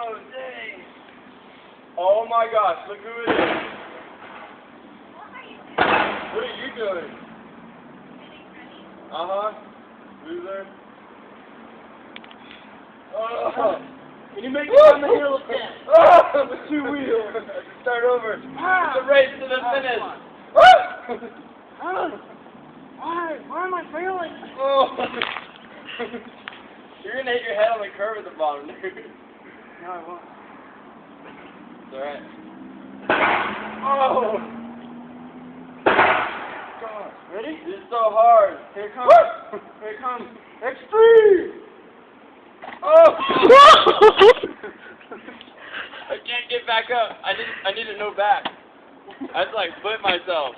Oh, dang. Oh my gosh, look who it is. What are you doing? Uh-huh. Loser. Oh. Can you make it down the hill again? Oh, with 2 wheels. Start over. It's a race to the finish. Why am I failing? Oh. You're going to hit your head on the curb at the bottom, dude. No, I won't. It's alright. Oh! God. Ready? This is so hard. Here it comes. Here it comes. Extreme! Oh! I can't get back up. I need to know back. I have to like flip myself.